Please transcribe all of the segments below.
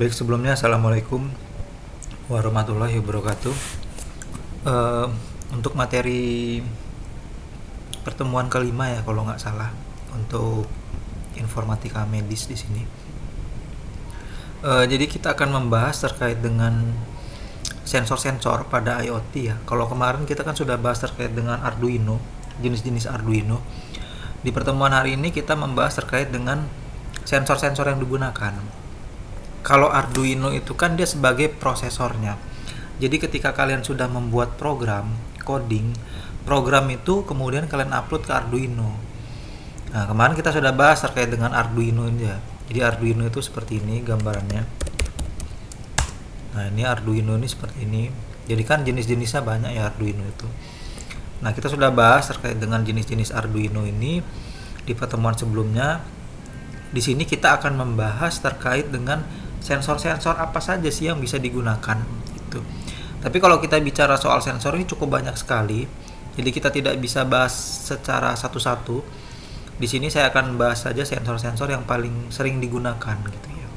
Baik, sebelumnya Assalamualaikum warahmatullahi wabarakatuh. Eh, untuk materi pertemuan kelima ya kalau nggak salah untuk informatika medis di sini. Jadi kita akan membahas terkait dengan sensor-sensor pada IoT ya. Kalau kemarin kita kan sudah bahas terkait dengan Arduino, jenis-jenis Arduino. Di pertemuan hari ini kita membahas terkait dengan sensor-sensor yang digunakan. Kalau Arduino itu kan dia sebagai prosesornya. Jadi ketika kalian sudah membuat program, coding, program itu kemudian kalian upload ke Arduino. Nah, kemarin kita sudah bahas terkait dengan Arduino ini ya. Jadi Arduino itu seperti ini gambarannya. Nah, ini Arduino ini seperti ini. Jadi kan jenis-jenisnya banyak ya Arduino itu. Nah, kita sudah bahas terkait dengan jenis-jenis Arduino ini di pertemuan sebelumnya. Di sini kita akan membahas terkait dengan sensor-sensor apa saja sih yang bisa digunakan gitu. Tapi kalau kita bicara soal sensor ini cukup banyak sekali. Jadi kita tidak bisa bahas secara satu-satu. Di sini saya akan bahas saja sensor-sensor yang paling sering digunakan gitu ya.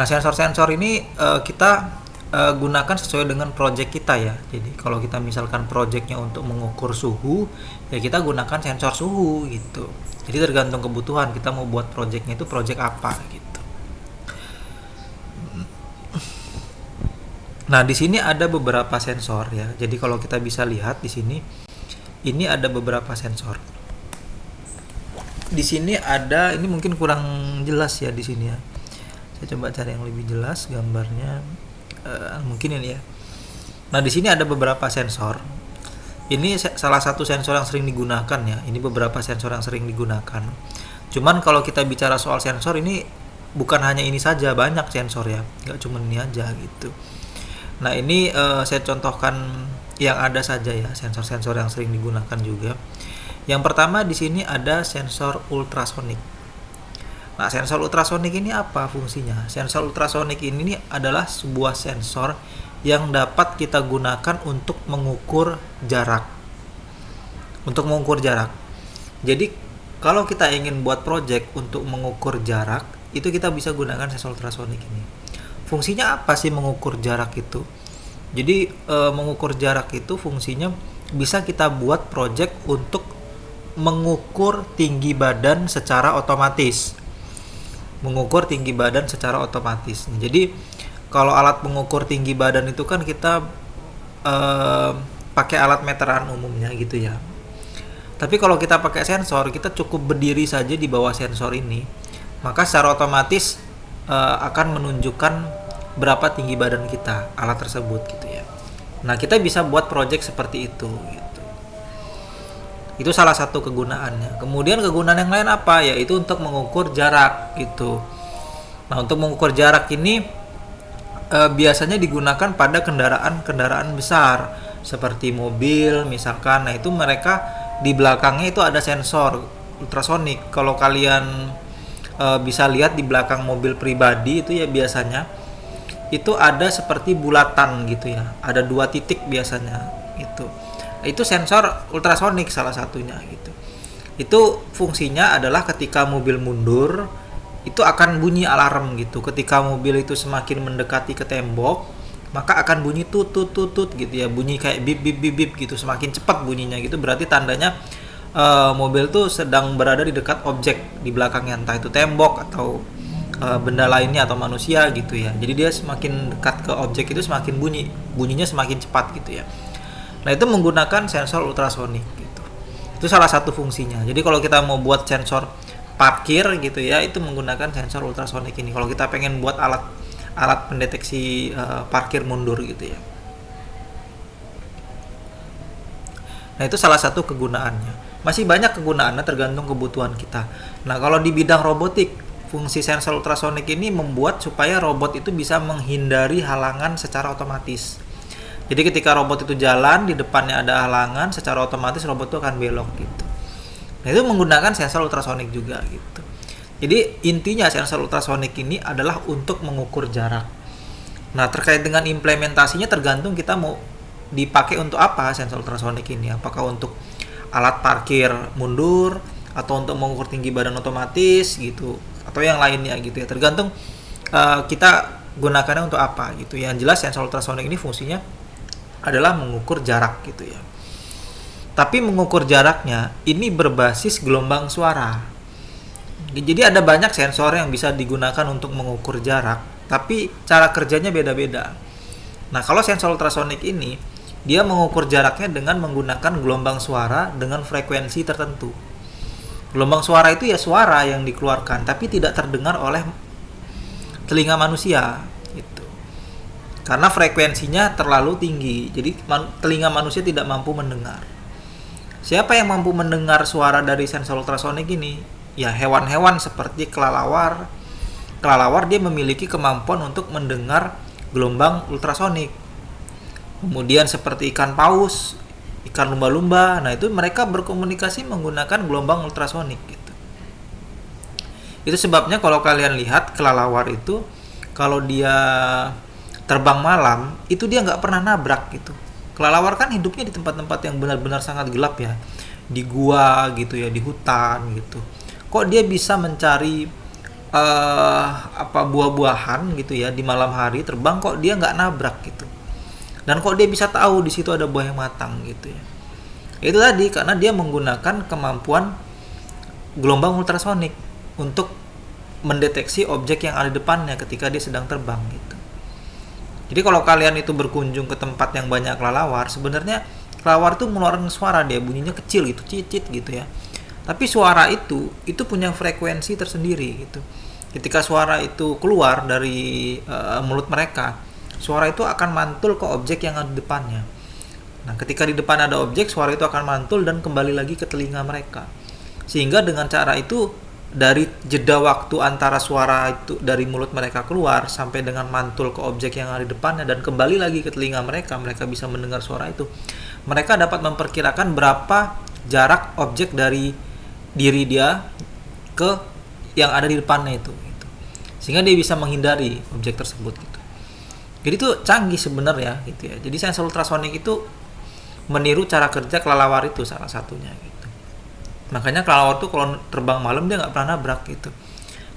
Nah, sensor-sensor ini kita gunakan sesuai dengan project kita ya. Jadi kalau kita misalkan projectnya untuk mengukur suhu, ya kita gunakan sensor suhu gitu. Jadi tergantung kebutuhan kita mau buat projectnya itu project apa gitu. Nah, di sini ada beberapa sensor ya. Jadi kalau kita bisa lihat di sini, ini ada beberapa sensor. Di sini ada, ini mungkin kurang jelas ya di sini ya. Saya coba cari yang lebih jelas gambarnya. Mungkin ini ya. Nah, di sini ada beberapa sensor. Ini salah satu sensor yang sering digunakan ya. Ini beberapa sensor yang sering digunakan. Cuman kalau kita bicara soal sensor ini bukan hanya ini saja, banyak sensor ya. Nggak cuma ini aja gitu. Nah, ini saya contohkan yang ada saja ya, sensor-sensor yang sering digunakan juga. Yang pertama di sini ada sensor ultrasonik. Nah, sensor ultrasonik ini apa fungsinya? Sensor ultrasonik ini adalah sebuah sensor yang dapat kita gunakan untuk mengukur jarak. Untuk mengukur jarak. Jadi, kalau kita ingin buat project untuk mengukur jarak, itu kita bisa gunakan sensor ultrasonik ini. Fungsinya apa sih mengukur jarak itu? Jadi, mengukur jarak itu fungsinya bisa kita buat project untuk mengukur tinggi badan secara otomatis. Mengukur tinggi badan secara otomatis. Jadi kalau alat mengukur tinggi badan itu kan kita pakai alat meteran umumnya gitu ya. Tapi kalau kita pakai sensor, kita cukup berdiri saja di bawah sensor ini, maka secara otomatis akan menunjukkan berapa tinggi badan kita alat tersebut gitu ya. Nah, kita bisa buat project seperti itu gitu. Itu salah satu kegunaannya. Kemudian kegunaan yang lain apa? Yaitu untuk mengukur jarak gitu. Nah, untuk mengukur jarak ini biasanya digunakan pada kendaraan-kendaraan besar seperti mobil misalkan. Nah, itu mereka di belakangnya itu ada sensor ultrasonik. Kalau kalian bisa lihat di belakang mobil pribadi itu ya biasanya itu ada seperti bulatan gitu ya. Ada 2 titik biasanya gitu. Itu sensor ultrasonik salah satunya gitu. Itu fungsinya adalah ketika mobil mundur itu akan bunyi alarm gitu. Ketika mobil itu semakin mendekati ke tembok, maka akan bunyi tut tut tut tut gitu ya, bunyi kayak bip bip bip bip gitu, semakin cepat bunyinya gitu. Berarti tandanya mobil tuh sedang berada di dekat objek di belakangnya, entah itu tembok atau benda lainnya atau manusia gitu ya. Jadi dia semakin dekat ke objek itu semakin bunyinya semakin cepat gitu ya. Nah, itu menggunakan sensor ultrasonik gitu. Itu salah satu fungsinya. Jadi kalau kita mau buat sensor parkir gitu ya, itu menggunakan sensor ultrasonik ini. Kalau kita pengen buat alat pendeteksi parkir mundur gitu ya. Nah, itu salah satu kegunaannya. Masih banyak kegunaannya tergantung kebutuhan kita. Nah, kalau di bidang robotik, fungsi sensor ultrasonik ini membuat supaya robot itu bisa menghindari halangan secara otomatis. Jadi ketika robot itu jalan, di depannya ada halangan, secara otomatis robot itu akan belok gitu. Nah, itu menggunakan sensor ultrasonik juga gitu. Jadi intinya sensor ultrasonik ini adalah untuk mengukur jarak. Nah, terkait dengan implementasinya tergantung kita mau dipakai untuk apa sensor ultrasonik ini. Apakah untuk alat parkir mundur atau untuk mengukur tinggi badan otomatis gitu, atau yang lainnya gitu ya. Tergantung kita gunakannya untuk apa gitu. Yang jelas sensor ultrasonik ini fungsinya adalah mengukur jarak gitu ya. Tapi mengukur jaraknya ini berbasis gelombang suara. Jadi ada banyak sensor yang bisa digunakan untuk mengukur jarak, tapi cara kerjanya beda-beda. Nah, kalau sensor ultrasonik ini dia mengukur jaraknya dengan menggunakan gelombang suara dengan frekuensi tertentu. Gelombang suara itu ya suara yang dikeluarkan tapi tidak terdengar oleh telinga manusia gitu. Karena frekuensinya terlalu tinggi. Jadi telinga manusia tidak mampu mendengar. Siapa yang mampu mendengar suara dari sensor ultrasonik ini? Ya hewan-hewan seperti kelelawar. Kelelawar dia memiliki kemampuan untuk mendengar gelombang ultrasonik. Kemudian seperti ikan paus, ikan lumba-lumba, nah itu mereka berkomunikasi menggunakan gelombang ultrasonik gitu. Itu sebabnya kalau kalian lihat kelelawar itu kalau dia terbang malam itu dia nggak pernah nabrak gitu. Kelelawar kan hidupnya di tempat-tempat yang benar-benar sangat gelap ya, di gua gitu ya, di hutan gitu. Kok dia bisa mencari buah-buahan gitu ya di malam hari terbang, kok dia nggak nabrak gitu. Dan kok dia bisa tahu di situ ada buah yang matang gitu ya. Itu tadi karena dia menggunakan kemampuan gelombang ultrasonik untuk mendeteksi objek yang ada di depannya ketika dia sedang terbang gitu. Jadi kalau kalian itu berkunjung ke tempat yang banyak kelelawar, sebenarnya kelelawar itu mengeluarkan suara, dia bunyinya kecil gitu, cicit gitu ya. Tapi suara itu punya frekuensi tersendiri gitu. Ketika suara itu keluar dari mulut mereka, suara itu akan mantul ke objek yang ada di depannya. Nah, ketika di depan ada objek, suara itu akan mantul dan kembali lagi ke telinga mereka. Sehingga dengan cara itu, dari jeda waktu antara suara itu dari mulut mereka keluar sampai dengan mantul ke objek yang ada di depannya dan kembali lagi ke telinga mereka, mereka bisa mendengar suara itu. Mereka dapat memperkirakan berapa jarak objek dari diri dia ke yang ada di depannya itu gitu. Sehingga dia bisa menghindari objek tersebut gitu. Jadi itu canggih sebenarnya gitu ya. Jadi sensor ultrasonik itu meniru cara kerja kelelawar itu salah satunya gitu. Makanya kelelawar tuh kalau terbang malam dia nggak pernah nabrak gitu.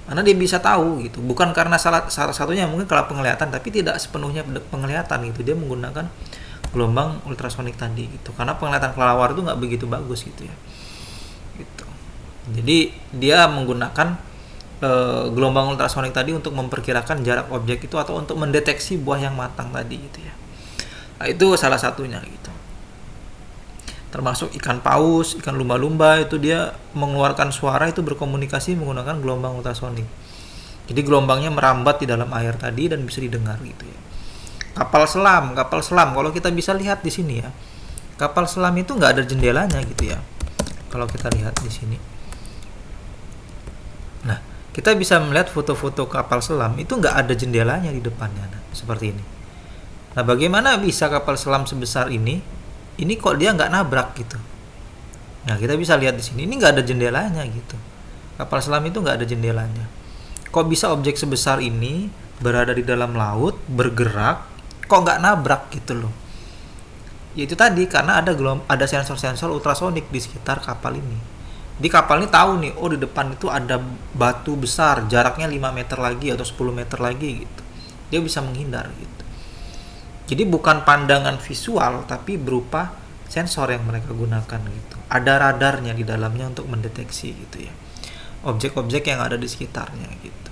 Karena dia bisa tahu gitu. Bukan karena salah satunya mungkin kalau penglihatan, tapi tidak sepenuhnya penglihatan gitu. Dia menggunakan gelombang ultrasonik tadi gitu. Karena penglihatan kelelawar itu nggak begitu bagus gitu ya. Gitu. Jadi dia menggunakan gelombang ultrasonik tadi untuk memperkirakan jarak objek itu atau untuk mendeteksi buah yang matang tadi gitu ya. Nah, itu salah satunya gitu. Termasuk ikan paus, ikan lumba-lumba itu dia mengeluarkan suara itu berkomunikasi menggunakan gelombang ultrasonik. Jadi gelombangnya merambat di dalam air tadi dan bisa didengar gitu ya. Kapal selam kalau kita bisa lihat di sini ya. Kapal selam itu nggak ada jendelanya gitu ya. Kalau kita lihat di sini. Nah, kita bisa melihat foto-foto kapal selam itu nggak ada jendelanya di depannya, nah, seperti ini. Nah, bagaimana bisa kapal selam sebesar ini kok dia nggak nabrak gitu? Nah, kita bisa lihat di sini, ini nggak ada jendelanya gitu. Kapal selam itu nggak ada jendelanya. Kok bisa objek sebesar ini berada di dalam laut, bergerak, kok nggak nabrak gitu loh? Yaitu tadi karena ada sensor-sensor ultrasonik di sekitar kapal ini. Di kapal ini tahu nih, oh di depan itu ada batu besar, jaraknya 5 meter lagi atau 10 meter lagi gitu. Dia bisa menghindar gitu. Jadi bukan pandangan visual, tapi berupa sensor yang mereka gunakan gitu. Ada radarnya di dalamnya untuk mendeteksi gitu ya, objek-objek yang ada di sekitarnya gitu.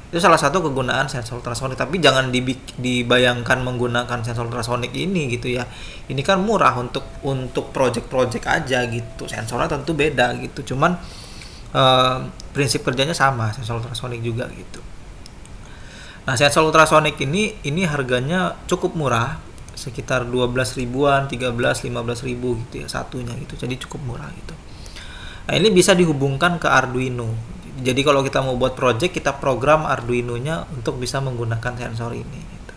Itu salah satu kegunaan sensor ultrasonik. Tapi jangan dibayangkan menggunakan sensor ultrasonik ini gitu ya. Ini kan murah untuk project-project aja gitu. Sensornya tentu beda gitu. Cuman prinsip kerjanya sama, sensor ultrasonik juga gitu. Nah, sensor ultrasonik ini harganya cukup murah, sekitar 12 ribuan, 13, 15 ribu gitu ya satunya gitu. Jadi cukup murah gitu. Nah, ini bisa dihubungkan ke Arduino. Jadi kalau kita mau buat project, kita program Arduino-nya untuk bisa menggunakan sensor ini gitu.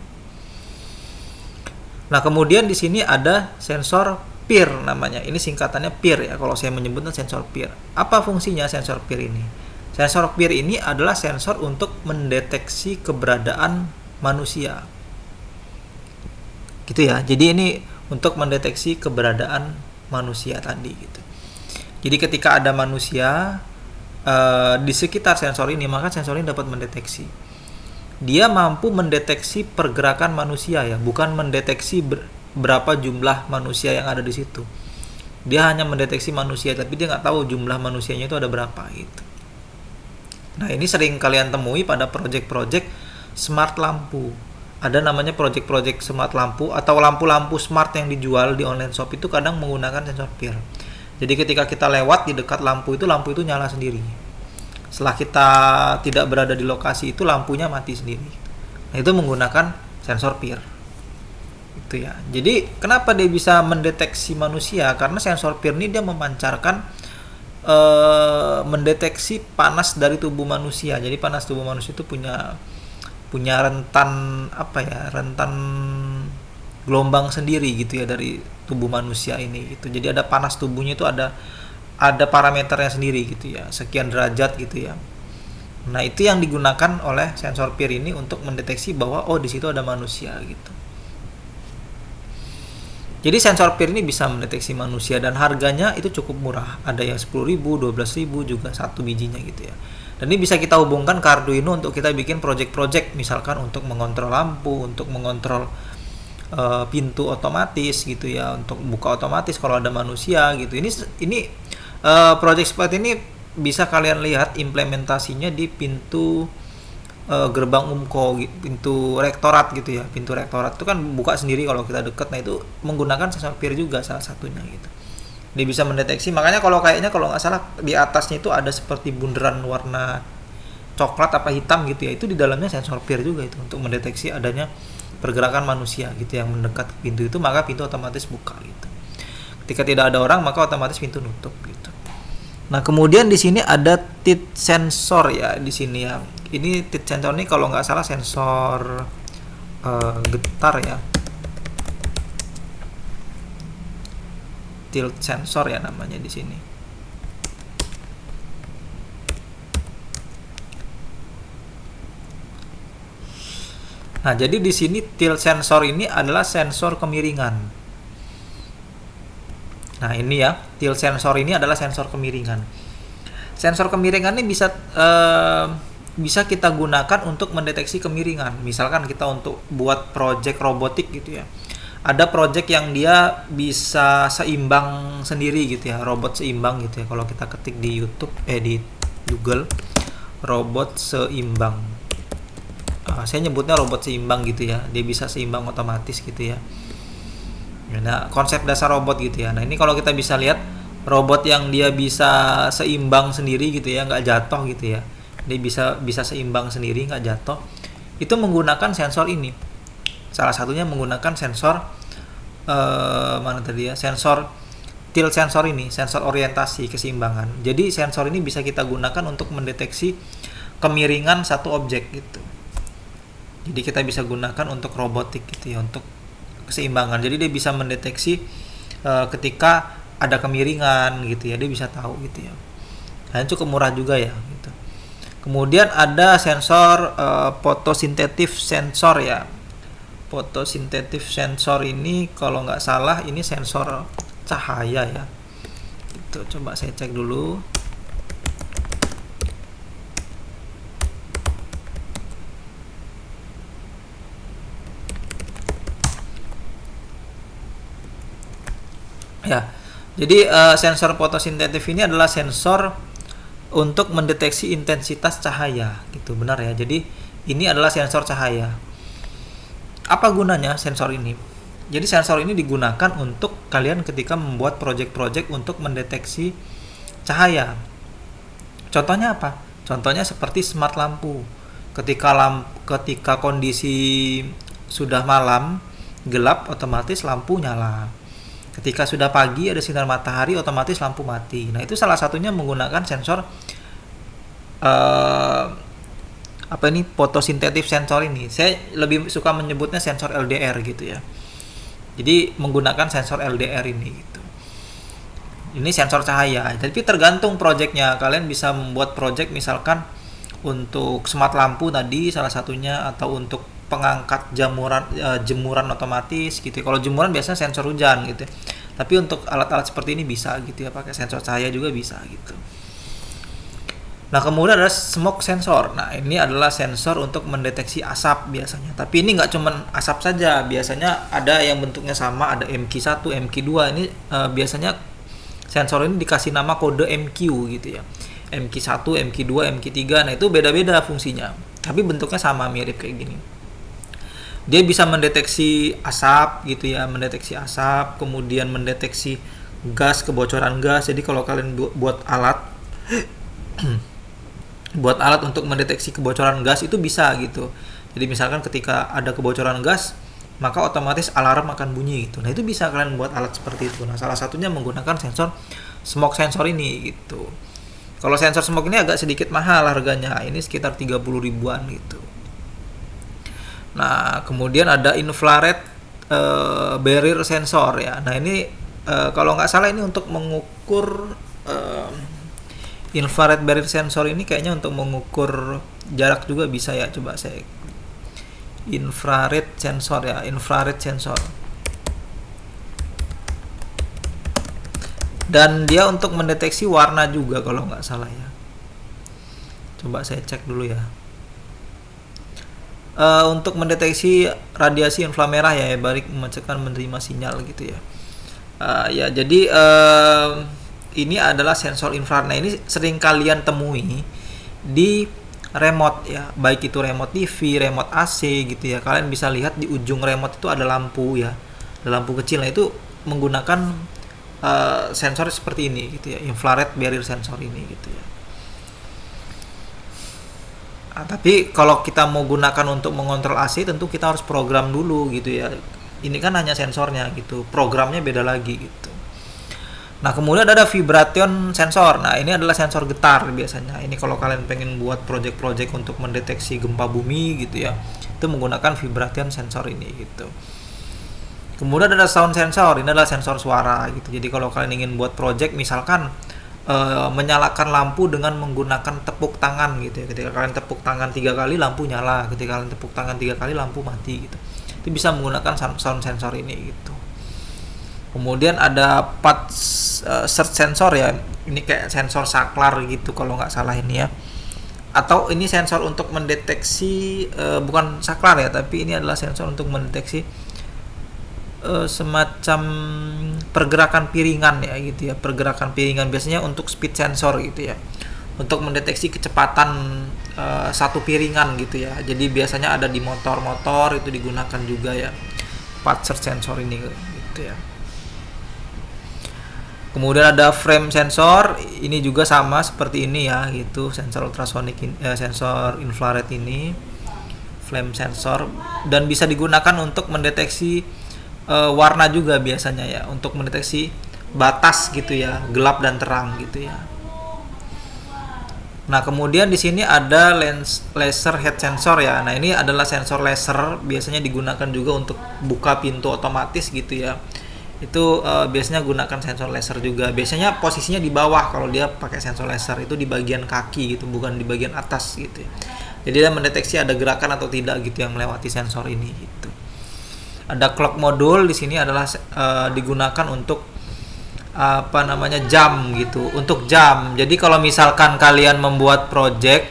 Nah, kemudian di sini ada sensor PIR namanya. Ini singkatannya PIR ya, kalau saya menyebutnya sensor PIR. Apa fungsinya sensor PIR ini? Sensor PIR ini adalah sensor untuk mendeteksi keberadaan manusia. Gitu ya. Jadi ini untuk mendeteksi keberadaan manusia tadi gitu. Jadi ketika ada manusia di sekitar sensor ini, maka sensor ini dapat mendeteksi. dia mampu mendeteksi pergerakan manusia ya, bukan mendeteksi berapa jumlah manusia yang ada di situ. Dia hanya mendeteksi manusia, tapi dia nggak tahu jumlah manusianya itu ada berapa gitu. Nah, ini sering kalian temui pada project-project smart lampu. Ada namanya project-project smart lampu atau lampu-lampu smart yang dijual di online shop itu kadang menggunakan sensor peer. Jadi ketika kita lewat di dekat lampu itu nyala sendiri. Setelah kita tidak berada di lokasi itu, lampunya mati sendiri. Nah, itu menggunakan sensor peer. Itu ya. Jadi kenapa dia bisa mendeteksi manusia? Karena sensor peer ini dia memancarkan mendeteksi panas dari tubuh manusia. Jadi panas tubuh manusia itu punya rentan rentan gelombang sendiri gitu ya dari tubuh manusia ini gitu. Jadi ada panas tubuhnya itu ada parameternya sendiri gitu ya, sekian derajat gitu ya. Nah, itu yang digunakan oleh sensor peer ini untuk mendeteksi bahwa di situ ada manusia gitu. Jadi sensor peer ini bisa mendeteksi manusia dan harganya itu cukup murah. Ada yang 10.000, 12.000 juga satu bijinya gitu ya. Dan ini bisa kita hubungkan ke Arduino untuk kita bikin project-project, misalkan untuk mengontrol lampu, untuk mengontrol pintu otomatis gitu ya, untuk buka otomatis kalau ada manusia gitu. Ini project seperti ini bisa kalian lihat implementasinya di pintu gerbang UMKO, pintu rektorat gitu ya. Pintu rektorat itu kan buka sendiri kalau kita deket. Nah, itu menggunakan sensor peer juga salah satunya gitu. Dia bisa mendeteksi, makanya kalau nggak salah di atasnya itu ada seperti bundaran warna coklat apa hitam gitu ya, itu di dalamnya sensor peer juga itu untuk mendeteksi adanya pergerakan manusia gitu yang mendekat ke pintu itu, maka pintu otomatis buka gitu. Ketika tidak ada orang, maka otomatis pintu nutup gitu. Nah, kemudian di sini ada tit sensor ya di sini ya. Ini tit sensor ini kalau nggak salah sensor getar ya. Tilt sensor ya namanya di sini. Nah, jadi di sini tilt sensor ini adalah sensor kemiringan. Nah, ini ya, tilt sensor ini adalah sensor kemiringan. Sensor kemiringan ini bisa kita gunakan untuk mendeteksi kemiringan. Misalkan kita untuk buat project robotik gitu ya. Ada project yang dia bisa seimbang sendiri gitu ya, robot seimbang gitu ya. Kalau kita ketik di YouTube di Google robot seimbang. Saya nyebutnya robot seimbang gitu ya, dia bisa seimbang otomatis gitu ya. Nah, konsep dasar robot gitu ya. Nah, ini kalau kita bisa lihat robot yang dia bisa seimbang sendiri gitu ya, nggak jatuh gitu ya, dia bisa seimbang sendiri nggak jatuh, itu menggunakan sensor ini. Salah satunya menggunakan sensor sensor tilt sensor ini, sensor orientasi keseimbangan. Jadi sensor ini bisa kita gunakan untuk mendeteksi kemiringan satu objek gitu. Jadi kita bisa gunakan untuk robotik gitu ya, untuk keseimbangan. Jadi dia bisa mendeteksi ketika ada kemiringan gitu ya, dia bisa tahu gitu ya. Nah, cukup murah juga ya gitu. Kemudian ada sensor fotosintetif sensor ya. Fotosintetif sensor ini kalau nggak salah ini sensor cahaya ya. Itu coba saya cek dulu. Ya, jadi sensor fotosintetif ini adalah sensor untuk mendeteksi intensitas cahaya, gitu, benar ya. Jadi ini adalah sensor cahaya. Apa gunanya sensor ini? Jadi sensor ini digunakan untuk kalian ketika membuat project-project untuk mendeteksi cahaya. Contohnya apa? Contohnya seperti smart lampu. Ketika kondisi sudah malam, gelap, otomatis lampu nyala. Ketika sudah pagi ada sinar matahari, otomatis lampu mati. Nah, itu salah satunya menggunakan sensor fotosintetif sensor ini. Saya lebih suka menyebutnya sensor LDR gitu ya. Jadi menggunakan sensor LDR ini gitu. Ini sensor cahaya. Tapi tergantung projectnya. Kalian bisa membuat project misalkan untuk smart lampu tadi salah satunya, atau untuk pengangkat jemuran otomatis gitu. Kalau jemuran biasanya sensor hujan gitu. Tapi untuk alat-alat seperti ini bisa gitu ya, pakai sensor cahaya juga bisa gitu. Nah, kemudian ada smoke sensor. Nah, ini adalah sensor untuk mendeteksi asap biasanya. Tapi ini nggak cuman asap saja. Biasanya ada yang bentuknya sama, ada MQ1, MQ2. Ini biasanya sensor ini dikasih nama kode MQ gitu ya. MQ1, MQ2, MQ3. Nah, itu beda-beda fungsinya. Tapi bentuknya sama, mirip kayak gini. Dia bisa mendeteksi asap gitu ya, mendeteksi asap, kemudian mendeteksi gas, kebocoran gas. Jadi kalau kalian buat alat buat alat untuk mendeteksi kebocoran gas itu bisa gitu. Jadi misalkan ketika ada kebocoran gas, maka otomatis alarm akan bunyi gitu. Nah, itu bisa kalian buat alat seperti itu. Nah, salah satunya menggunakan sensor smoke sensor ini gitu. Kalau sensor smoke ini agak sedikit mahal harganya. Ini sekitar 30 ribuan gitu. Nah, kemudian ada infrared barrier sensor ya. Nah, ini kalau nggak salah ini untuk mengukur infrared barrier sensor ini kayaknya untuk mengukur jarak juga bisa ya. Coba saya infrared sensor ya, infrared sensor. Dan dia untuk mendeteksi warna juga kalau nggak salah ya. Coba saya cek dulu ya. Untuk mendeteksi radiasi inframerah ya, baik memecahkan menerima sinyal gitu ya. Ya, jadi ini adalah sensor infrared. Nah, ini sering kalian temui di remote ya, baik itu remote TV, remote AC gitu ya. Kalian bisa lihat di ujung remote itu ada lampu ya, ada lampu kecil. Nah, itu menggunakan sensor seperti ini gitu ya, infrared barrier sensor ini gitu ya. Nah, tapi kalau kita mau gunakan untuk mengontrol AC, tentu kita harus program dulu gitu ya. Ini kan hanya sensornya gitu, programnya beda lagi gitu. Nah, kemudian ada vibration sensor. Nah, ini adalah sensor getar biasanya. Ini kalau kalian pengen buat project-project untuk mendeteksi gempa bumi gitu ya, itu menggunakan vibration sensor ini gitu. Kemudian ada sound sensor. Ini adalah sensor suara gitu. Jadi kalau kalian ingin buat project, misalkan menyalakan lampu dengan menggunakan tepuk tangan gitu ya. Ketika kalian tepuk tangan 3 kali, lampu nyala. Ketika kalian tepuk tangan 3 kali, lampu mati gitu. Itu bisa menggunakan sound sensor ini gitu. Kemudian ada path search sensor ya. Ini kayak sensor saklar gitu kalau nggak salah ini ya. Atau ini sensor untuk mendeteksi bukan saklar ya, tapi ini adalah sensor untuk mendeteksi semacam pergerakan piringan ya gitu ya. Pergerakan piringan biasanya untuk speed sensor gitu ya. Untuk mendeteksi kecepatan satu piringan gitu ya. Jadi biasanya ada di motor-motor, itu digunakan juga ya path search sensor ini gitu ya. Kemudian ada frame sensor, ini juga sama seperti ini ya gitu, sensor ultrasonic sensor infrared ini, flame sensor, dan bisa digunakan untuk mendeteksi warna juga biasanya ya, untuk mendeteksi batas gitu ya, gelap dan terang gitu ya. Nah, kemudian di sini ada laser head sensor ya. Nah, ini adalah sensor laser, biasanya digunakan juga untuk buka pintu otomatis gitu ya. Itu biasanya gunakan sensor laser juga. Biasanya posisinya di bawah kalau dia pakai sensor laser, itu di bagian kaki gitu, bukan di bagian atas gitu. Jadi dia mendeteksi ada gerakan atau tidak gitu yang melewati sensor ini gitu. Ada clock module di sini adalah digunakan untuk jam gitu, untuk jam. Jadi kalau misalkan kalian membuat project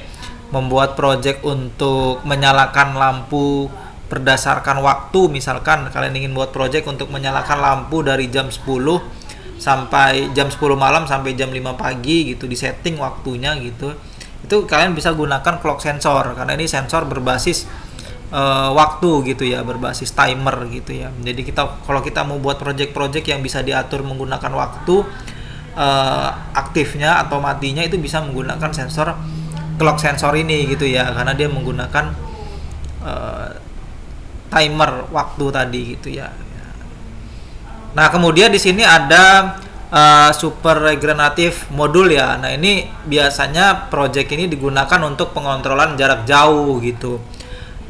untuk menyalakan lampu berdasarkan waktu, misalkan kalian ingin buat project untuk menyalakan lampu dari jam 10 sampai jam 10 malam sampai jam 5 pagi gitu, di setting waktunya gitu. Itu kalian bisa gunakan clock sensor karena ini sensor berbasis waktu gitu ya, berbasis timer gitu ya. Jadi kalau kita mau buat project-project yang bisa diatur menggunakan waktu aktifnya atau matinya, itu bisa menggunakan sensor clock sensor ini gitu ya, karena dia menggunakan timer waktu tadi gitu ya. Nah, kemudian di sini ada super regenerative modul ya. Nah, ini biasanya project ini digunakan untuk pengontrolan jarak jauh gitu.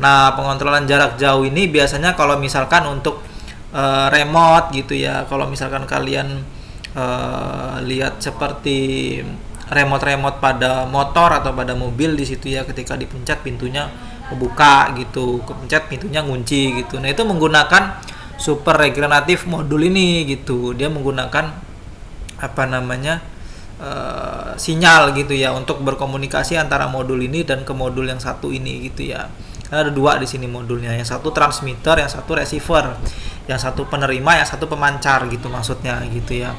Nah, pengontrolan jarak jauh ini biasanya kalau misalkan untuk remote gitu ya. Kalau misalkan kalian lihat seperti remote pada motor atau pada mobil, di situ ya, ketika dipencet pintunya kebuka gitu, kepencet pintunya ngunci gitu. Nah, itu menggunakan super regenerative modul ini gitu. Dia menggunakan sinyal gitu ya untuk berkomunikasi antara modul ini dan ke modul yang satu ini gitu ya. Karena ada dua di sini modulnya, yang satu transmitter, yang satu receiver, yang satu penerima, yang satu pemancar gitu maksudnya gitu ya.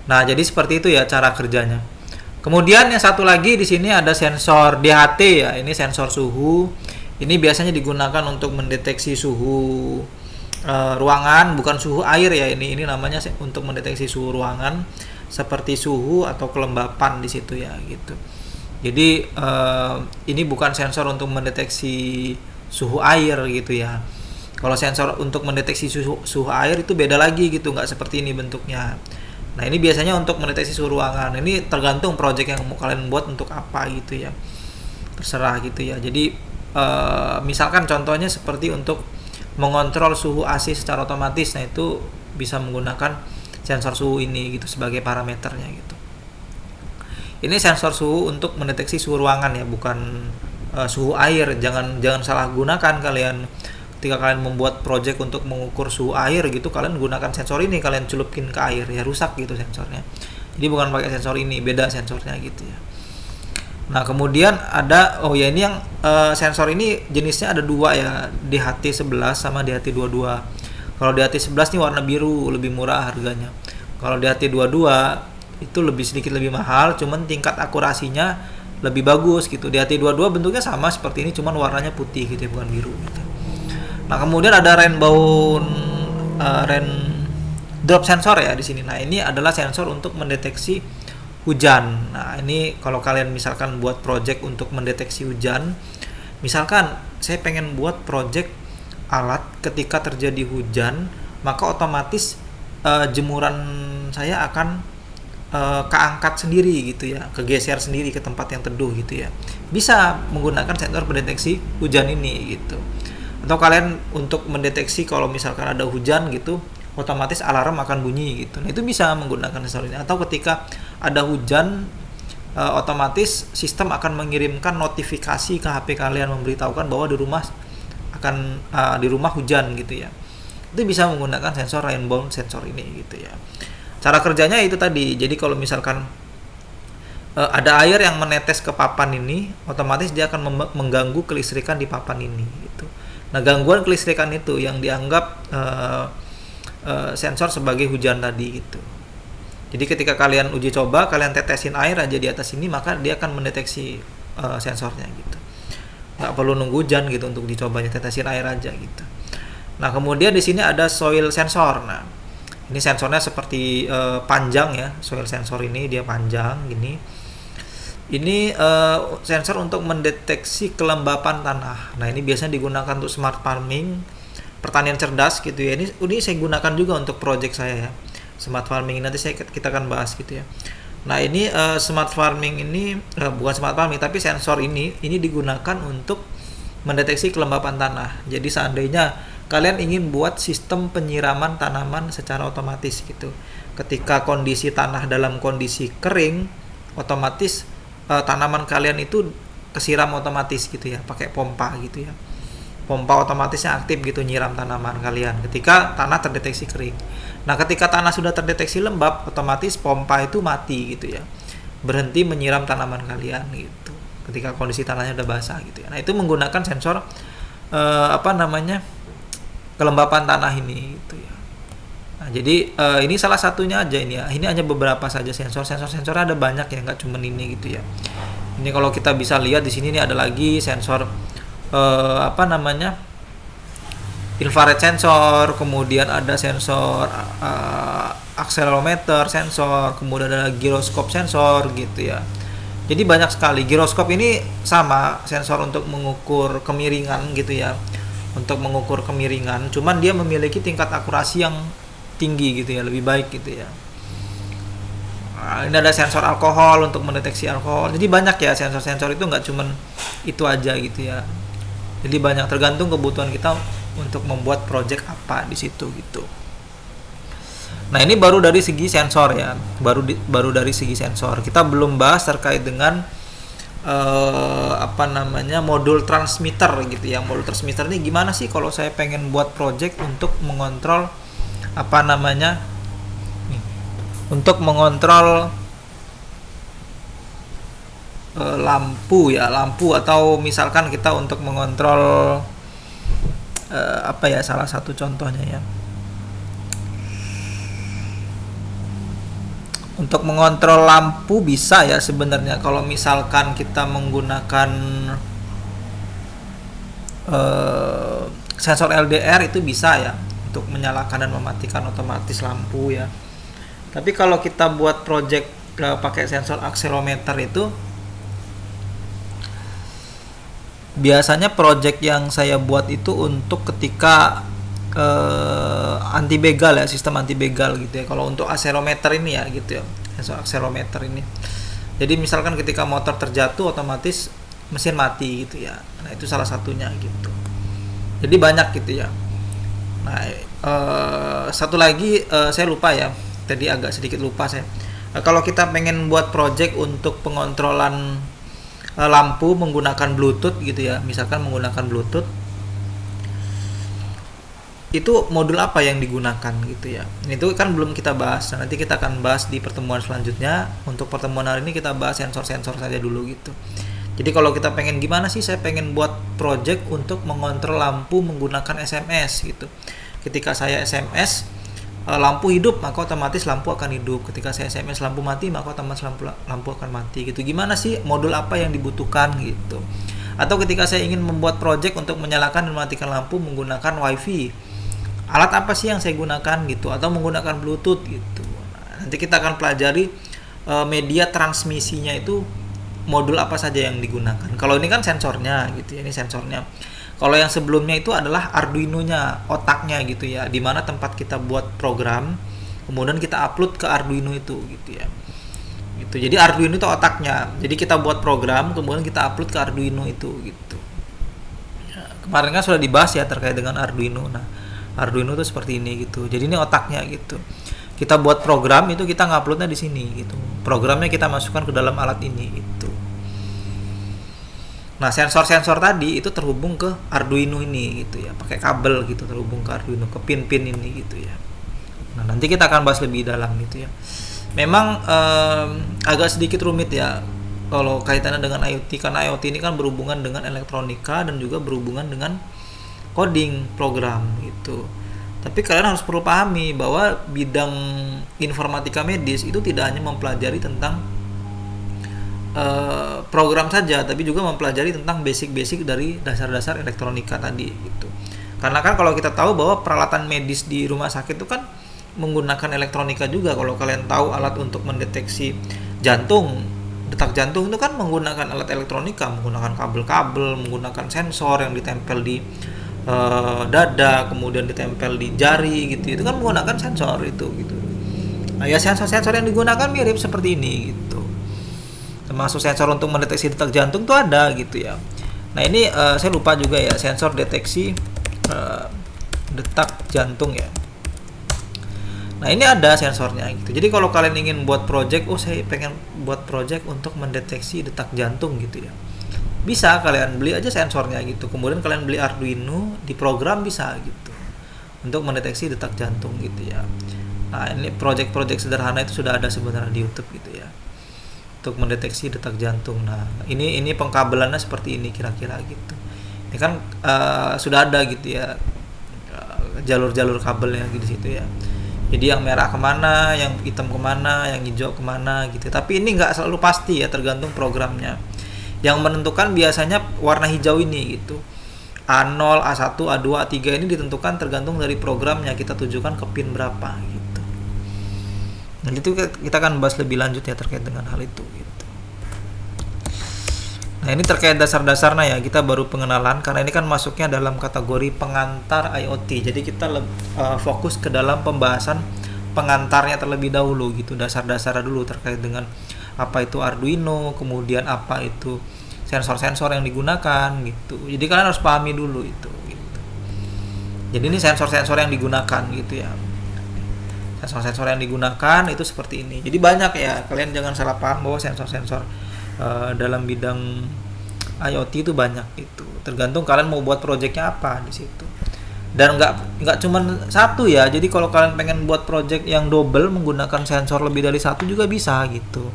Nah, jadi seperti itu ya cara kerjanya. Kemudian yang satu lagi di sini ada sensor DHT ya. Ini sensor suhu. Ini biasanya digunakan untuk mendeteksi suhu ruangan, bukan suhu air ya. Ini namanya untuk mendeteksi suhu ruangan seperti suhu atau kelembapan di situ ya gitu. Jadi ini bukan sensor untuk mendeteksi suhu air gitu ya. Kalau sensor untuk mendeteksi suhu air itu beda lagi gitu, nggak seperti ini bentuknya. Nah, ini biasanya untuk mendeteksi suhu ruangan. Ini tergantung project yang mau kalian buat untuk apa gitu ya. Terserah gitu ya. Jadi misalkan contohnya seperti untuk mengontrol suhu AC secara otomatis, nah itu bisa menggunakan sensor suhu ini gitu sebagai parameternya gitu. Ini sensor suhu untuk mendeteksi suhu ruangan ya, bukan suhu air. Jangan salah gunakan kalian. Ketika kalian membuat project untuk mengukur suhu air gitu, kalian gunakan sensor ini, kalian celupin ke air ya rusak gitu sensornya. Jadi bukan pakai sensor ini, beda sensornya gitu ya. Nah, kemudian ada ini yang sensor ini jenisnya ada dua ya, DHT11 sama DHT22. Kalau DHT11 ini warna biru, lebih murah harganya. Kalau DHT22 itu sedikit lebih mahal, cuman tingkat akurasinya lebih bagus gitu. DHT22 bentuknya sama seperti ini, cuman warnanya putih gitu ya, bukan biru gitu. Nah, kemudian ada raindrop sensor ya di sini. Nah, ini adalah sensor untuk mendeteksi hujan. Nah, ini kalau kalian misalkan buat project untuk mendeteksi hujan, misalkan saya pengen buat project alat ketika terjadi hujan, maka otomatis jemuran saya akan keangkat sendiri gitu ya, kegeser sendiri ke tempat yang teduh gitu ya. Bisa menggunakan sensor pendeteksi hujan ini gitu. Atau kalian untuk mendeteksi kalau misalkan ada hujan gitu, otomatis alarm akan bunyi gitu. Nah, itu bisa menggunakan sensor ini. Atau ketika ada hujan, otomatis sistem akan mengirimkan notifikasi ke HP kalian memberitahukan bahwa di rumah hujan gitu ya. Itu bisa menggunakan sensor rainbow sensor ini gitu ya. Cara kerjanya itu tadi. Jadi kalau misalkan ada air yang menetes ke papan ini, otomatis dia akan mengganggu kelistrikan di papan ini gitu. Nah, gangguan kelistrikan itu yang dianggap sensor sebagai hujan tadi gitu. Jadi ketika kalian uji coba, kalian tetesin air aja di atas ini, maka dia akan mendeteksi sensornya gitu. Nggak perlu nunggu hujan gitu untuk dicobanya, tetesin air aja gitu. Nah, kemudian di sini ada soil sensor. Nah, ini sensornya seperti panjang ya, soil sensor ini dia panjang gini. Ini sensor untuk mendeteksi kelembapan tanah. Nah, ini biasanya digunakan untuk smart farming, pertanian cerdas gitu ya. Ini saya gunakan juga untuk project saya ya. Smart farming nanti kita akan bahas gitu ya. Nah, ini smart farming ini bukan smart farming tapi sensor ini digunakan untuk mendeteksi kelembapan tanah. Jadi seandainya kalian ingin buat sistem penyiraman tanaman secara otomatis gitu. Ketika kondisi tanah dalam kondisi kering, otomatis tanaman kalian itu kesiram otomatis gitu ya, pakai pompa gitu ya. Pompa otomatisnya aktif gitu nyiram tanaman kalian ketika tanah terdeteksi kering. Nah, ketika tanah sudah terdeteksi lembab, otomatis pompa itu mati gitu ya. Berhenti menyiram tanaman kalian gitu. Ketika kondisi tanahnya udah basah gitu ya. Nah, itu menggunakan sensor kelembapan tanah ini gitu ya. Nah, jadi ini salah satunya aja ini ya. Ini hanya beberapa saja sensornya ada banyak ya, nggak cuma ini gitu ya. Ini kalau kita bisa lihat di sini nih ada lagi sensor infrared sensor, kemudian ada sensor accelerometer sensor, kemudian ada gyroscope sensor gitu ya. Jadi banyak sekali. Gyroscope ini sama sensor untuk mengukur kemiringan gitu ya. Untuk mengukur kemiringan, cuman dia memiliki tingkat akurasi yang tinggi gitu ya, lebih baik gitu ya. Nah, ini ada sensor alkohol untuk mendeteksi alkohol. Jadi banyak ya sensor-sensor itu, nggak cuman itu aja gitu ya. Jadi banyak, tergantung kebutuhan kita untuk membuat project apa di situ gitu. Nah, ini baru dari segi sensor ya, baru dari segi sensor. Kita belum bahas terkait dengan modul transmitter gitu ya. Modul transmitter ini gimana sih kalau saya pengen buat project untuk mengontrol untuk mengontrol lampu atau misalkan kita untuk mengontrol salah satu contohnya ya, untuk mengontrol lampu bisa ya sebenarnya kalau misalkan kita menggunakan sensor LDR itu bisa ya untuk menyalakan dan mematikan otomatis lampu ya. Tapi kalau kita buat project pakai sensor accelerometer itu, biasanya project yang saya buat itu untuk ketika anti begal ya, sistem anti begal gitu ya. Kalau untuk accelerometer ini ya gitu ya, sensor accelerometer ini. Jadi misalkan ketika motor terjatuh otomatis mesin mati gitu ya. Nah, itu salah satunya gitu. Jadi banyak gitu ya. Nah, satu lagi saya lupa ya. Tadi agak sedikit lupa saya. Kalau kita pengen buat project untuk pengontrolan lampu menggunakan Bluetooth gitu ya, misalkan menggunakan Bluetooth, itu modul apa yang digunakan gitu ya. Itu kan belum kita bahas. Nah, nanti kita akan bahas di pertemuan selanjutnya. Untuk pertemuan hari ini kita bahas sensor-sensor saja dulu gitu. Jadi kalau kita pengen gimana sih, saya pengen buat project untuk mengontrol lampu menggunakan SMS gitu. Ketika saya SMS lampu hidup, maka otomatis lampu akan hidup. Ketika saya SMS lampu mati, maka otomatis lampu akan mati gitu. Gimana sih, modul apa yang dibutuhkan gitu. Atau ketika saya ingin membuat project untuk menyalakan dan mematikan lampu menggunakan WiFi, alat apa sih yang saya gunakan gitu, atau menggunakan Bluetooth gitu. Nah, nanti kita akan pelajari media transmisinya itu modul apa saja yang digunakan. Kalau ini kan sensornya gitu ya, ini sensornya. Kalau yang sebelumnya itu adalah Arduino-nya, otaknya gitu ya, di mana tempat kita buat program, kemudian kita upload ke Arduino itu gitu ya. Gitu. Jadi Arduino itu otaknya. Jadi kita buat program, kemudian kita upload ke Arduino itu gitu. Ya, kemarin kan sudah dibahas ya terkait dengan Arduino. Nah, Arduino itu seperti ini gitu. Jadi ini otaknya gitu. Kita buat program itu kita nguploadnya di sini gitu. Programnya kita masukkan ke dalam alat ini gitu. Nah, sensor-sensor tadi itu terhubung ke Arduino ini gitu ya, pakai kabel gitu terhubung ke Arduino, ke pin-pin ini gitu ya. Nah, nanti kita akan bahas lebih dalam gitu ya. Memang agak sedikit rumit ya kalau kaitannya dengan IoT, karena IoT ini kan berhubungan dengan elektronika dan juga berhubungan dengan coding program gitu. Tapi kalian harus perlu pahami bahwa bidang informatika medis itu tidak hanya mempelajari tentang program saja, tapi juga mempelajari tentang basic-basic dari dasar-dasar elektronika tadi gitu. Karena kan kalau kita tahu bahwa peralatan medis di rumah sakit itu kan menggunakan elektronika juga. Kalau kalian tahu alat untuk mendeteksi jantung, detak jantung itu kan menggunakan alat elektronika, menggunakan kabel-kabel, menggunakan sensor yang ditempel di dada, kemudian ditempel di jari gitu. Itu kan menggunakan sensor itu gitu. Nah, ya sensor-sensor yang digunakan mirip seperti ini gitu. Termasuk sensor untuk mendeteksi detak jantung tuh ada gitu ya. Nah, ini saya lupa juga ya, sensor deteksi detak jantung ya. Nah, ini ada sensornya gitu. Jadi kalau kalian ingin buat project, saya pengen buat project untuk mendeteksi detak jantung gitu ya, bisa kalian beli aja sensornya gitu. Kemudian kalian beli Arduino, di program bisa gitu untuk mendeteksi detak jantung gitu ya. Nah, ini project-project sederhana itu sudah ada sebenarnya di YouTube gitu ya, untuk mendeteksi detak jantung. Nah, ini pengkabelannya seperti ini kira-kira gitu. Ini kan sudah ada gitu ya, jalur-jalur kabelnya gitu di situ ya. Jadi yang merah kemana, yang hitam kemana, yang hijau kemana gitu. Tapi ini nggak selalu pasti ya, tergantung programnya. Yang menentukan biasanya warna hijau ini gitu. A0, A1, A2, A3 ini ditentukan tergantung dari programnya, kita tujukan ke pin berapa gitu. Nah, itu kita akan bahas lebih lanjut ya terkait dengan hal itu gitu. Nah, ini terkait dasar-dasarnya ya, kita baru pengenalan karena ini kan masuknya dalam kategori pengantar IoT. Jadi kita fokus ke dalam pembahasan pengantarnya terlebih dahulu gitu, dasar-dasar dulu terkait dengan apa itu Arduino, kemudian apa itu sensor-sensor yang digunakan gitu. Jadi kalian harus pahami dulu itu gitu. Jadi ini sensor-sensor yang digunakan gitu ya. Sensor-sensor yang digunakan itu seperti ini. Jadi banyak ya, kalian jangan salah paham bahwa sensor-sensor dalam bidang IoT itu banyak itu. Tergantung kalian mau buat projectnya apa di situ. Dan nggak cuman satu ya, jadi kalau kalian pengen buat project yang double menggunakan sensor lebih dari satu juga bisa gitu.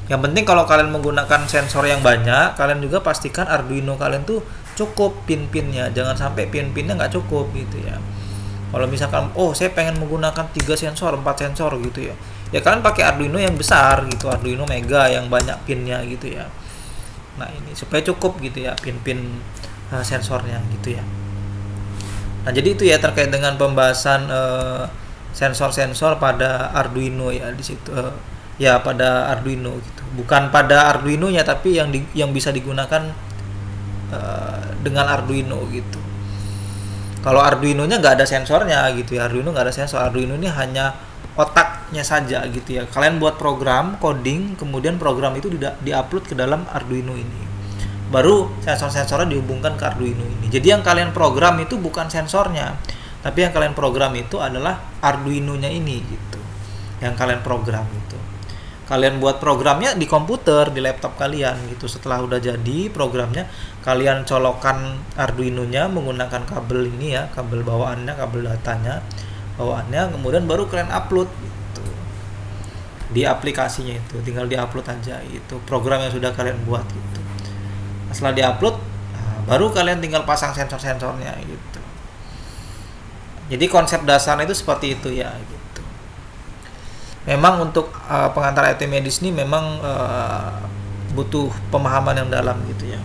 Yang penting kalau kalian menggunakan sensor yang banyak, kalian juga pastikan Arduino kalian tuh cukup pin-pinnya, jangan sampai pin-pinnya nggak cukup gitu ya. Kalau misalkan saya pengen menggunakan 3 sensor 4 sensor gitu ya, ya kalian pakai Arduino yang besar gitu, Arduino Mega yang banyak pinnya gitu ya. Nah ini supaya cukup gitu ya pin-pin sensornya gitu ya. Nah jadi itu ya terkait dengan pembahasan sensor-sensor pada Arduino ya di situ, ya pada Arduino gitu, bukan pada Arduino-nya tapi yang bisa digunakan dengan Arduino gitu. Kalau Arduino-nya nggak ada sensornya gitu ya, Arduino nggak ada sensor, Arduino ini hanya otaknya saja gitu ya. Kalian buat program coding, kemudian program itu diupload ke dalam Arduino ini, baru sensor-sensornya dihubungkan ke Arduino ini. Jadi yang kalian program itu bukan sensornya, tapi yang kalian program itu adalah Arduino-nya ini gitu, yang kalian program itu. Kalian buat programnya di komputer, di laptop kalian gitu. Setelah udah jadi programnya, kalian colokkan Arduino-nya menggunakan kabel ini ya, kabel bawaannya, kabel datanya bawaannya, kemudian baru kalian upload gitu di aplikasinya itu. Tinggal di-upload aja itu program yang sudah kalian buat gitu. Setelah diupload, baru kalian tinggal pasang sensor-sensornya gitu. Jadi konsep dasarnya itu seperti itu ya gitu. Memang untuk pengantar IT medis ini memang butuh pemahaman yang dalam gitu ya.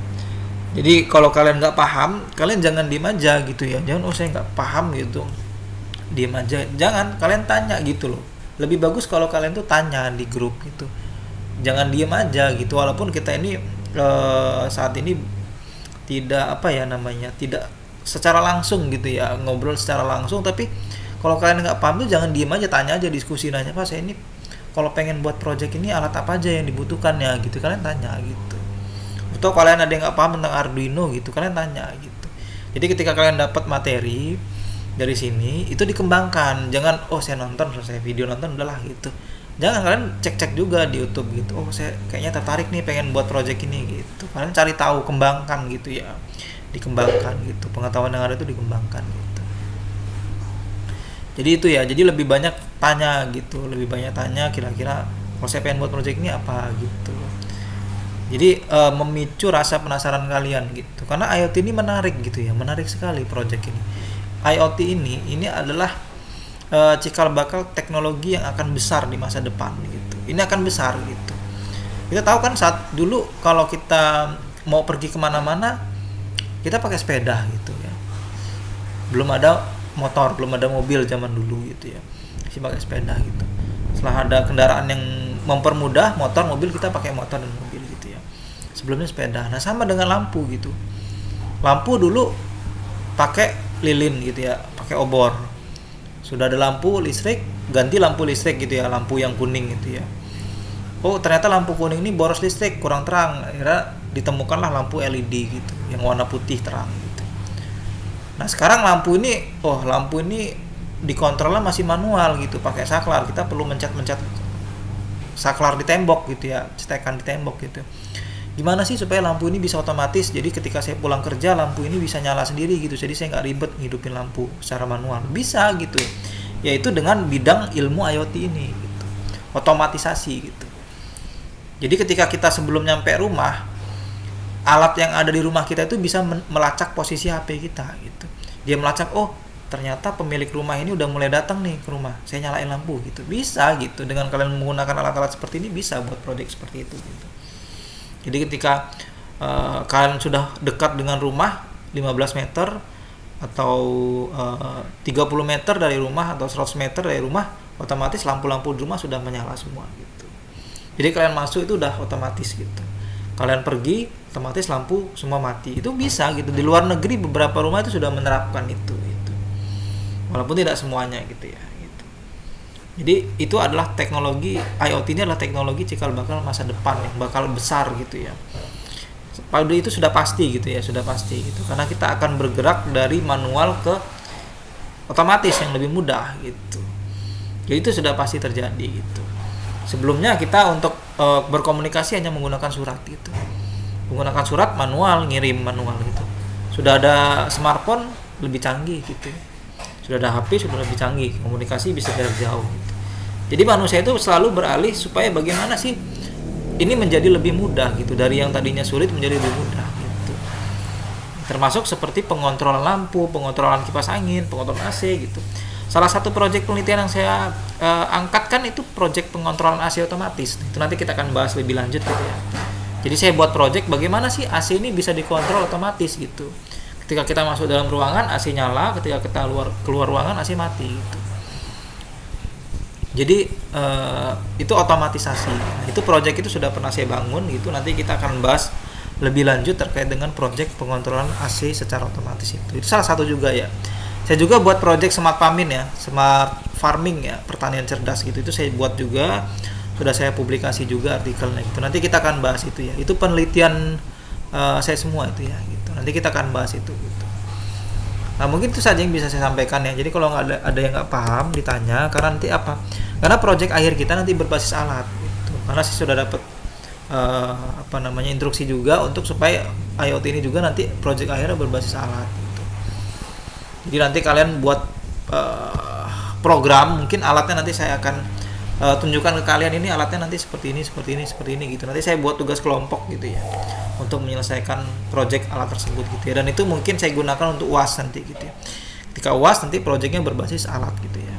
Jadi kalau kalian nggak paham, kalian jangan diem aja gitu ya. Jangan saya nggak paham gitu, diem aja. Jangan, kalian tanya gitu loh. Lebih bagus kalau kalian tuh tanya di grup gitu. Jangan diem aja gitu. Walaupun kita ini saat ini tidak tidak secara langsung gitu ya, ngobrol secara langsung, tapi kalau kalian nggak paham tuh jangan diem aja, tanya aja, diskusi, nanya, Pak saya ini kalau pengen buat project ini alat apa aja yang dibutuhkan ya gitu, kalian tanya gitu. Atau kalian ada yang nggak paham tentang Arduino gitu, kalian tanya gitu. Jadi ketika kalian dapat materi dari sini itu dikembangkan, jangan saya nonton selesai video nonton udahlah gitu. Jangan, kalian cek juga di YouTube gitu. Saya kayaknya tertarik nih pengen buat project ini gitu. Kalian cari tahu, kembangkan gitu ya. Dikembangkan gitu. Pengetahuan yang ada itu dikembangkan gitu. Jadi itu ya. Jadi lebih banyak tanya gitu. Lebih banyak tanya kira-kira kalau saya pengen buat project ini apa gitu. Jadi memicu rasa penasaran kalian gitu. Karena IoT ini menarik gitu ya. Menarik sekali project ini. IoT ini adalah cikal bakal teknologi yang akan besar di masa depan gitu. Ini akan besar gitu. Kita tahu kan saat dulu kalau kita mau pergi kemana-mana kita pakai sepeda gitu ya. Belum ada motor, belum ada mobil zaman dulu gitu ya. Masih pakai sepeda gitu. Setelah ada kendaraan yang mempermudah, motor, mobil, kita pakai motor dan mobil gitu ya. Sebelumnya sepeda. Nah sama dengan lampu gitu. Lampu dulu pakai lilin gitu ya, pakai obor. Sudah ada lampu listrik, ganti lampu listrik gitu ya, lampu yang kuning gitu ya. Ternyata lampu kuning ini boros listrik, kurang terang. Akhirnya ditemukanlah lampu LED gitu, yang warna putih terang gitu. Nah sekarang lampu ini dikontrolnya masih manual gitu, pakai saklar. Kita perlu mencet saklar di tembok gitu ya, cetekan di tembok gitu. Gimana sih supaya lampu ini bisa otomatis, jadi ketika saya pulang kerja lampu ini bisa nyala sendiri gitu, jadi saya nggak ribet ngidupin lampu secara manual. Bisa gitu, yaitu dengan bidang ilmu IoT ini gitu, otomatisasi gitu. Jadi ketika kita sebelum nyampe rumah, alat yang ada di rumah kita itu bisa melacak posisi HP kita gitu. Dia melacak, ternyata pemilik rumah ini udah mulai datang nih ke rumah, saya nyalain lampu gitu. Bisa gitu, dengan kalian menggunakan alat-alat seperti ini bisa buat proyek seperti itu gitu. Jadi ketika kalian sudah dekat dengan rumah 15 meter atau 30 meter dari rumah atau 100 meter dari rumah, otomatis lampu-lampu di rumah sudah menyala semua gitu. Jadi kalian masuk itu udah otomatis gitu. Kalian pergi otomatis lampu semua mati. Itu bisa gitu. Di luar negeri beberapa rumah itu sudah menerapkan itu gitu. Walaupun tidak semuanya gitu ya gitu. Jadi itu adalah teknologi IoT, ini adalah teknologi cikal bakal masa depan yang bakal besar gitu ya. Pada itu sudah pasti gitu ya, sudah pasti gitu. Karena kita akan bergerak dari manual ke otomatis yang lebih mudah gitu. Jadi itu sudah pasti terjadi gitu. Sebelumnya kita untuk berkomunikasi hanya menggunakan surat gitu. Menggunakan surat manual, ngirim manual gitu. Sudah ada smartphone, lebih canggih gitu. Sudah ada HP sudah lebih canggih, komunikasi bisa jarak jauh gitu. Jadi manusia itu selalu beralih supaya bagaimana sih ini menjadi lebih mudah gitu, dari yang tadinya sulit menjadi lebih mudah gitu. Termasuk seperti pengontrolan lampu, pengontrolan kipas angin, pengontrolan AC gitu. Salah satu proyek penelitian yang saya angkat kan itu proyek pengontrolan AC otomatis. Itu nanti kita akan bahas lebih lanjut gitu ya. Jadi saya buat proyek bagaimana sih AC ini bisa dikontrol otomatis gitu. Ketika kita masuk dalam ruangan AC nyala, ketika kita keluar ruangan AC mati gitu. Jadi itu otomatisasi. Nah, itu proyek itu sudah pernah saya bangun gitu. Nanti kita akan bahas lebih lanjut terkait dengan proyek pengontrolan AC secara otomatis itu. Itu salah satu juga ya. Saya juga buat proyek smart farming ya, smart farming ya, pertanian cerdas gitu. Itu saya buat juga, sudah saya publikasi juga artikelnya gitu. Nanti kita akan bahas itu ya. Itu penelitian saya semua itu ya gitu. Nanti kita akan bahas itu gitu. Nah mungkin itu saja yang bisa saya sampaikan ya. Jadi kalau nggak ada yang nggak paham ditanya, karena nanti apa? Karena proyek akhir kita nanti berbasis alat gitu. Karena saya sudah dapat instruksi juga untuk supaya IoT ini juga nanti proyek akhirnya berbasis alat gitu. Jadi nanti kalian buat program, mungkin alatnya nanti saya akan tunjukkan ke kalian, ini alatnya nanti seperti ini gitu. Nanti saya buat tugas kelompok gitu ya untuk menyelesaikan proyek alat tersebut gitu ya. Dan itu mungkin saya gunakan untuk UAS nanti gitu ya. Ketika UAS nanti proyeknya berbasis alat gitu ya.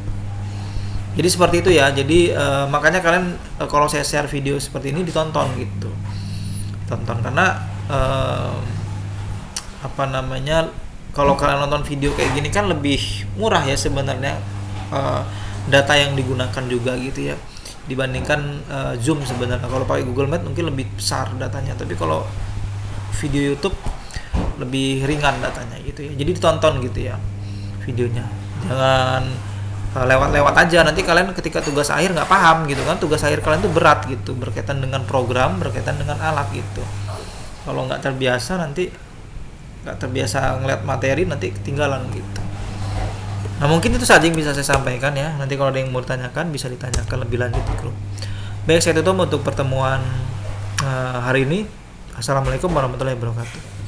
Jadi seperti itu ya. Jadi makanya kalian kalau saya share video seperti ini ditonton gitu. Tonton karena kalau kalian nonton video kayak gini kan lebih murah ya sebenarnya data yang digunakan juga gitu ya, dibandingkan Zoom sebenarnya. Kalau pakai Google Meet mungkin lebih besar datanya, tapi kalau video YouTube lebih ringan datanya gitu ya. Jadi ditonton gitu ya videonya, jangan lewat-lewat aja. Nanti kalian ketika tugas akhir nggak paham gitu kan, tugas akhir kalian tuh berat gitu, berkaitan dengan program, berkaitan dengan alat gitu. Kalau nggak terbiasa ngeliat materi, nanti ketinggalan gitu. Nah mungkin itu saja yang bisa saya sampaikan ya. Nanti kalau ada yang mau ditanyakan bisa ditanyakan lebih lanjut di grup. Baik, saya tutup untuk pertemuan hari ini. Assalamualaikum warahmatullahi wabarakatuh.